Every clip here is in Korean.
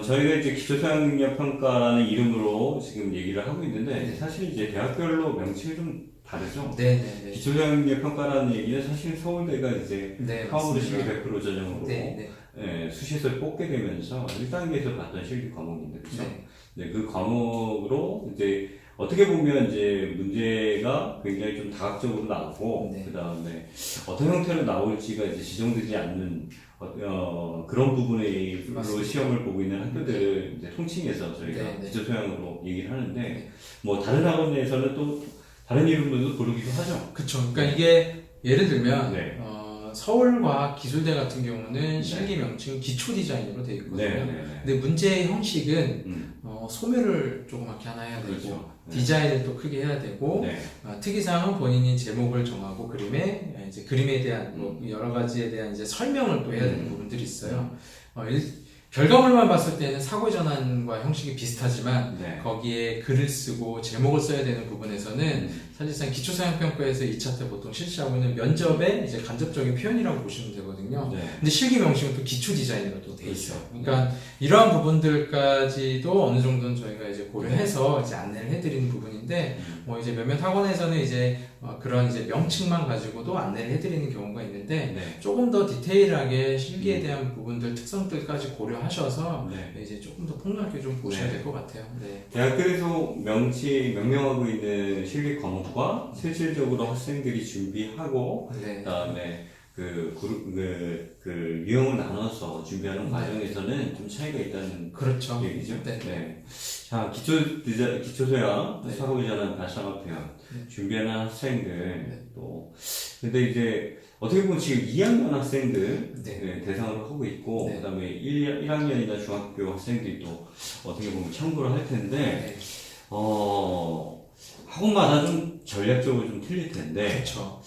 저희가 이제 기초수학능력 평가라는 이름으로 지금 얘기를 하고 있는데, 사실 이제 대학별로 명칭이 좀 다르죠. 네네네. 기초수학능력 평가라는 얘기는 사실 서울대가 이제 네, 카운트 맞습니다. 실기 100% 전형으로 네, 수시에서 뽑게 되면서 1단계에서 봤던 실기 과목인데, 그죠? 네. 네, 그 과목으로 이제 어떻게 보면 이제 문제가 굉장히 좀 다각적으로 나오고, 네. 그 다음에 어떤 형태로 나올지가 이제 지정되지 않는 그런 부분으로 맞습니다. 시험을 보고 있는 학교들을 이제 통칭해서 저희가 네, 네. 기초소양으로 얘기를 하는데, 네. 뭐 다른 학원에서는 또 다른 이름으로 부르기도 하죠. 그쵸. 그러니까 이게 예를 들면 네. 서울과학기술대 같은 경우는 실기 명칭 기초 디자인으로 되어 있거든요. 네, 네, 네. 근데 문제의 형식은 음, 소묘를 조그맣게 하나 해야 되고 그렇죠. 네. 디자인을 또 크게 해야 되고 네. 특이사항은 본인이 제목을 정하고 이제 그림에 대한 뭐 여러 가지에 대한 이제 설명을 또 해야 되는 부분들이 있어요. 결과물만 봤을 때는 사고 전환과 형식이 비슷하지만 네. 거기에 글을 쓰고 제목을 써야 되는 부분에서는 사실상 기초사양평가에서 2차 때 보통 실시하고 있는 면접의 이제 간접적인 표현이라고 보시면 되거든요. 네. 근데 실기 명칭은 또 기초 디자인으로 또 돼 있어요. 그러니까 이러한 부분들까지도 어느 정도는 저희가 이제 고려해서 이제 안내를 해드리는 부분인데, 뭐 이제 몇몇 학원에서는 이제 그런 이제 명칭만 가지고도 안내를 해드리는 경우가 있는데, 네. 조금 더 디테일하게 실기에 대한 부분들 특성들까지 고려하셔서 네. 이제 조금 더 폭넓게 좀 보셔야 네. 될 것 같아요. 네. 대학교에서 명명하고 있는 실기 과목과 실질적으로 학생들이 준비하고, 네. 그다음에 그 유형을 나눠서 준비하는 네. 과정에서는 좀 차이가 있다는 그렇죠. 얘기죠. 네. 네. 자, 기초소양, 네. 사고전환, 발상학편 네. 준비하는 학생들 네. 또 근데 이제 어떻게 보면 지금 2학년 학생들 네. 대상으로 하고 있고, 네. 그다음에 1학년이나 중학교 학생들이 또 어떻게 보면 참고를 할 텐데, 네. 학원마다 좀 전략적으로 좀 틀릴 텐데, 그렇죠.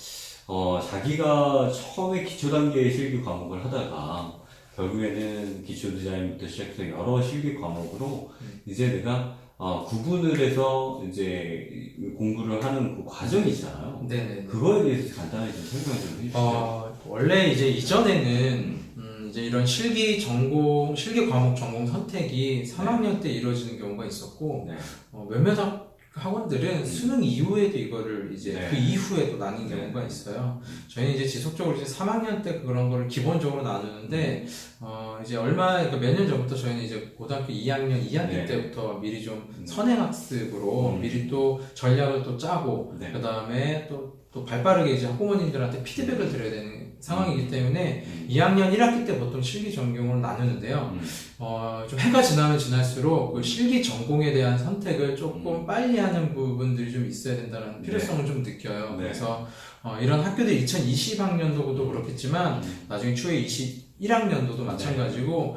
자기가 처음에 기초 단계의 실기 과목을 하다가 결국에는 기초 디자인부터 시작해서 여러 실기 과목으로 이제 내가 구분을 해서 이제 공부를 하는 그 과정이 있잖아요. 네네. 그거에 대해서 간단하게 좀 설명 좀 해주세요. 원래 이제 이전에는 이제 이런 실기 과목 전공 선택이 3학년 때 이루어지는 경우가 있었고, 네. 몇몇 학원들은 수능 이후에도 이거를 이제 네. 그 이후에도 나뉜 네. 경우가 있어요. 저희는 이제 지속적으로 이제 3학년 때 그런 거를 기본적으로 나누는데, 이제 그러니까 몇 년 전부터 저희는 이제 고등학교 2학년 네. 때부터 미리 좀 선행학습으로 미리 또 전략을 또 짜고, 네. 그 다음에 또 발빠르게 이제 학부모님들한테 피드백을 드려야 되는 상황이기 때문에 2학년 1학기 때 보통 실기 전공을 나누는데요. 좀 해가 지나면 지날수록 그 실기 전공에 대한 선택을 조금 빨리 하는 부분들이 좀 있어야 된다는 필요성을 좀 느껴요. 네. 그래서 이런 학교들 2020학년도도 그렇겠지만 나중에 추후에 21학년도도 마찬가지고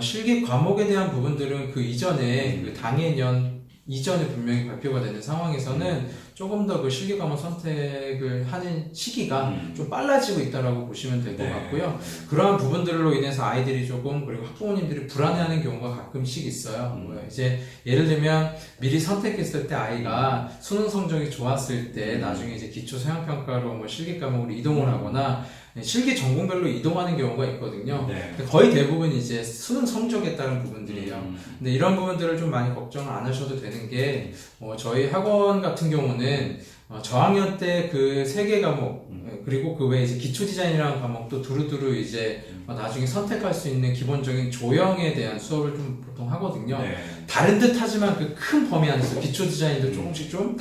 실기 과목에 대한 부분들은 그 이전에 그 당해년 이전에 분명히 발표가 되는 상황에서는 조금 더 그 실기 과목 선택을 하는 시기가 좀 빨라지고 있다라고 보시면 될 것 네. 같고요. 그러한 부분들로 인해서 아이들이 조금, 그리고 학부모님들이 불안해하는 경우가 가끔씩 있어요. 이제 예를 들면 미리 선택했을 때 아이가 수능 성적이 좋았을 때 나중에 이제 기초 소양평가로 뭐 실기 과목으로 이동을 하거나 실기 전공별로 이동하는 경우가 있거든요. 네. 거의 대부분 이제 수능 성적에 따른 부분들이에요. 근데 이런 부분들을 좀 많이 걱정 안 하셔도 되는 게, 저희 학원 같은 경우는 저학년 때 그 3개 과목, 그리고 그 외에 이제 기초 디자인이라는 과목도 두루두루 이제 나중에 선택할 수 있는 기본적인 조형에 대한 수업을 좀 보통 하거든요. 네. 다른 듯 하지만 그 큰 범위 안에서 기초 디자인도 조금씩 좀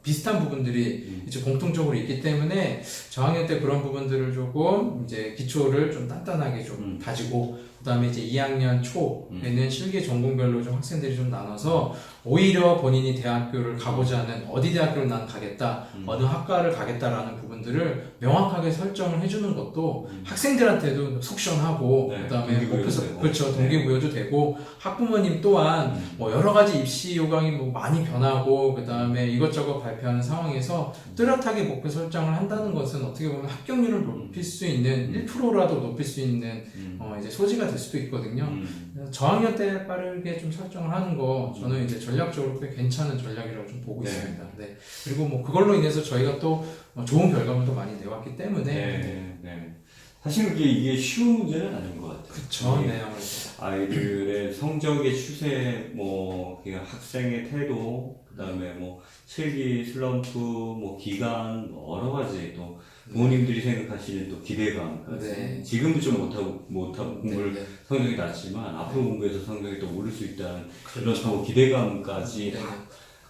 비슷한 부분들이 이제 공통적으로 있기 때문에 저학년 때 그런 부분들을 조금 이제 기초를 좀 단단하게 좀 다지고, 그 다음에 이제 2학년 초에는 실기 전공별로 좀 학생들이 좀 나눠서 오히려 본인이 대학교를 가고자 하는 어디 대학교를 난 가겠다, 어느 학과를 가겠다라는 부분들을 명확하게 설정을 해주는 것도 학생들한테도 속 시원하고, 네, 그 다음에 동기부여도 되고. 그렇죠, 동기부여도 되고, 학부모님 또한 뭐 여러 가지 입시 요강이 뭐 많이 변하고, 그 다음에 이것저것 발표하는 상황에서 뚜렷하게 목표 설정을 한다는 것은 어떻게 보면 합격률을 높일 수 있는 1%라도 높일 수 있는 이제 소지가 될 수도 있거든요. 저학년 때 빠르게 좀 설정을 하는 거 저는 이제 전략적으로 꽤 괜찮은 전략이라고 좀 보고 네. 있습니다. 네. 그리고 뭐 그걸로 인해서 저희가 또 좋은 결과물도 많이 내왔기 때문에. 네. 사실 이게 쉬운 문제는 아닌 것 같아요. 그쵸. 네, 아무래도. 아이들의 성적의 추세, 뭐 그냥 학생의 태도, 그다음에 뭐 실기, 슬럼프, 뭐 기간, 뭐 여러 가지 또 부모님들이 생각하시는 또 기대감까지. 네. 지금은 좀 못하고 공부를 네. 성적이 낮지만 앞으로 공부해서 성적이 또 오를 수 있다는 그런 그렇죠. 또 기대감까지 네.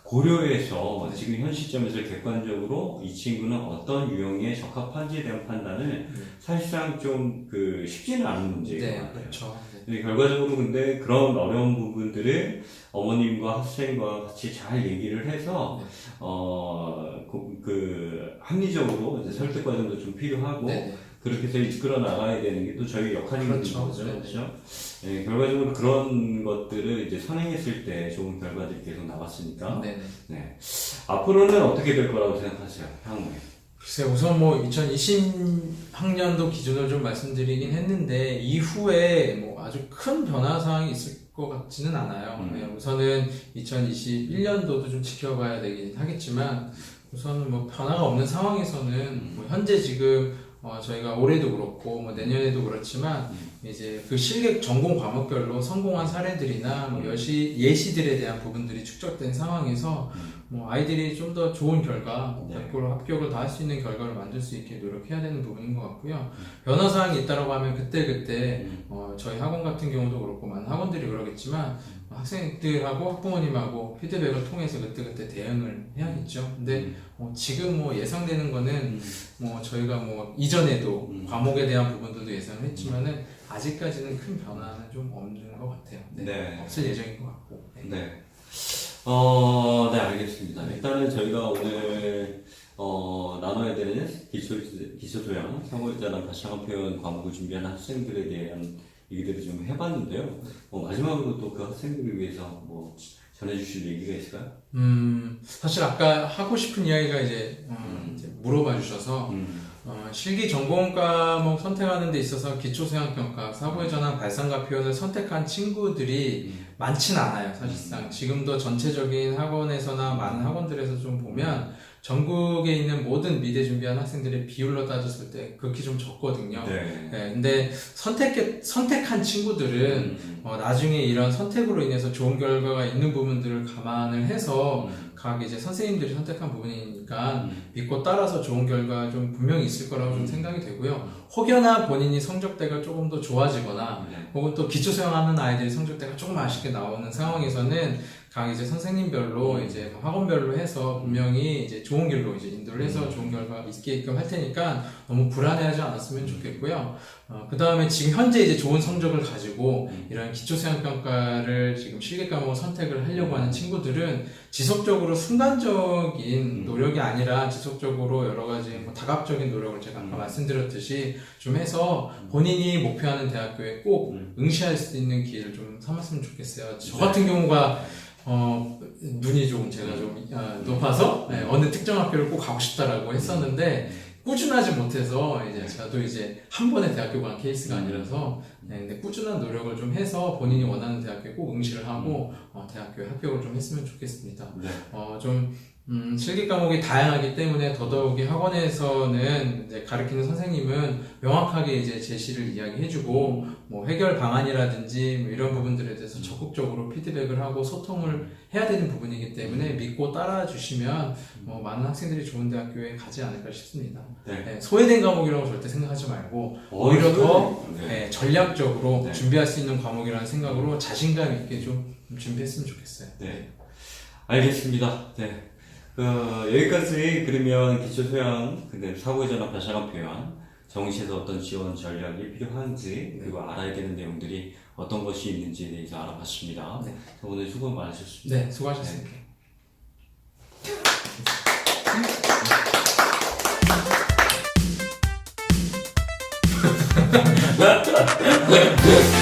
고려해서 네. 지금 현 시점에서 객관적으로 이 친구는 어떤 유형에 적합한지에 대한 판단을 사실상 좀 쉽지는 않은 문제인 것 네, 같아요. 그렇죠. 근데 결과적으로 근데 그런 어려운 부분들을 어머님과 학생과 같이 잘 얘기를 해서 합리적으로 이제 설득 과정도 좀 필요하고 네. 그렇게 해서 이끌어 나가야 되는 게 또 저희 역할인 그렇죠. 거죠. 네. 그렇죠? 네, 결과적으로 그런 것들을 이제 선행했을 때 좋은 결과들이 계속 나왔으니까. 네. 네. 앞으로는 어떻게 될 거라고 생각하세요? 향후에. 글쎄 우선 뭐 2020학년도 기준으로 좀 말씀드리긴 했는데 이후에 뭐 아주 큰 변화 사항이 있을 것 같지는 않아요. 네, 우선은 2021년도도 좀 지켜봐야 되긴 하겠지만 우선은 뭐 변화가 없는 상황에서는 뭐 현재 지금 저희가 올해도 그렇고 뭐 내년에도 그렇지만 이제 그 실기 전공 과목별로 성공한 사례들이나 뭐 예시들에 대한 부분들이 축적된 상황에서 뭐 아이들이 좀 더 좋은 결과, 앞으로 합격을 다 할 수 있는 결과를 만들 수 있게 노력해야 되는 부분인 것 같고요. 변화 사항이 있다라고 하면 그때 저희 학원 같은 경우도 그렇고 많은 학원들이 그러겠지만 학생들하고 학부모님하고 피드백을 통해서 그때 대응을 해야겠죠. 근데 지금 뭐 예상되는 거는 뭐 저희가 뭐 이전에도 과목에 대한 부분들도 예상을 했지만은 아직까지는 큰 변화는 좀 없는 것 같아요. 네. 없을 예정인 것 같고. 네. 네. 네, 알겠습니다. 일단은 저희가 오늘, 나눠야 되는 기초소양, 상호자랑 다시한 표현 과목을 준비하는 학생들에 대한 얘기들을 좀 해봤는데요. 마지막으로 또 그 학생들을 위해서 뭐 전해주실 얘기가 있을까요? 사실 아까 하고 싶은 이야기가 이제 물어봐 주셔서, 실기 전공 과목 선택하는 데 있어서 기초수양평가, 사고의 전환, 발상과 표현을 선택한 친구들이 많진 않아요, 사실상. 지금도 전체적인 학원에서나 많은 학원들에서 좀 보면 전국에 있는 모든 미대 준비한 학생들의 비율로 따졌을 때 극히 좀 적거든요. 네. 네, 근데 선택한 친구들은 나중에 이런 선택으로 인해서 좋은 결과가 있는 부분들을 감안을 해서 각 이제 선생님들이 선택한 부분이니까 믿고 따라서 좋은 결과 좀 분명히 있을 거라고 좀 생각이 되고요. 혹여나 본인이 성적대가 조금 더 좋아지거나 혹은 또 기초수양하는 아이들이 성적대가 조금 아쉽게 나오는 상황에서는 각 이제 선생님별로 이제 학원별로 해서 분명히 이제 좋은 길로 이제 인도를 해서 좋은 결과가 있게끔 할 테니까 너무 불안해하지 않았으면 좋겠고요. 그 다음에 지금 현재 이제 좋은 성적을 가지고 이런 기초수양평가를 지금 실기 과목을 선택을 하려고 하는 친구들은 지속적으로 순간적인 노력이 아니라 지속적으로 여러 가지 뭐 다각적인 노력을 제가 아까 말씀드렸듯이 좀 해서 본인이 목표하는 대학교에 꼭 응시할 수 있는 기회를 좀 삼았으면 좋겠어요. 저 같은 경우가 눈이 좀 제가 좀 높아서 어느 특정 학교를 꼭 가고 싶다라고 했었는데 꾸준하지 못해서 이제 저도 이제 한 번에 대학교 간 케이스가 아니라서 근데 꾸준한 노력을 좀 해서 본인이 원하는 대학교에 꼭 응시를 하고 대학교에 합격을 좀 했으면 좋겠습니다. 네. 좀 실기 과목이 다양하기 때문에 더더욱이 학원에서는 이제 가르치는 선생님은 명확하게 이제 제시를 이야기해주고 뭐 해결 방안이라든지 뭐 이런 부분들에 대해서 적극적으로 피드백을 하고 소통을 해야 되는 부분이기 때문에 믿고 따라 주시면 많은 학생들이 좋은 대학교에 가지 않을까 싶습니다. 네. 소외된 과목이라고 절대 생각하지 말고 오히려 더 전략적으로 준비할 수 있는 과목이라는 생각으로 자신감 있게 좀 준비했으면 좋겠어요. 네. 알겠습니다. 네. 여기까지 그러면 기초소양, 근데 사고의 전환, 발상한 표현, 정시에서 어떤 지원 전략이 필요한지, 그리고 알아야 되는 내용들이 어떤 것이 있는지에 대해서 알아봤습니다. 네. 오늘 수고 많으셨습니다. 네, 수고하셨습니다. 네.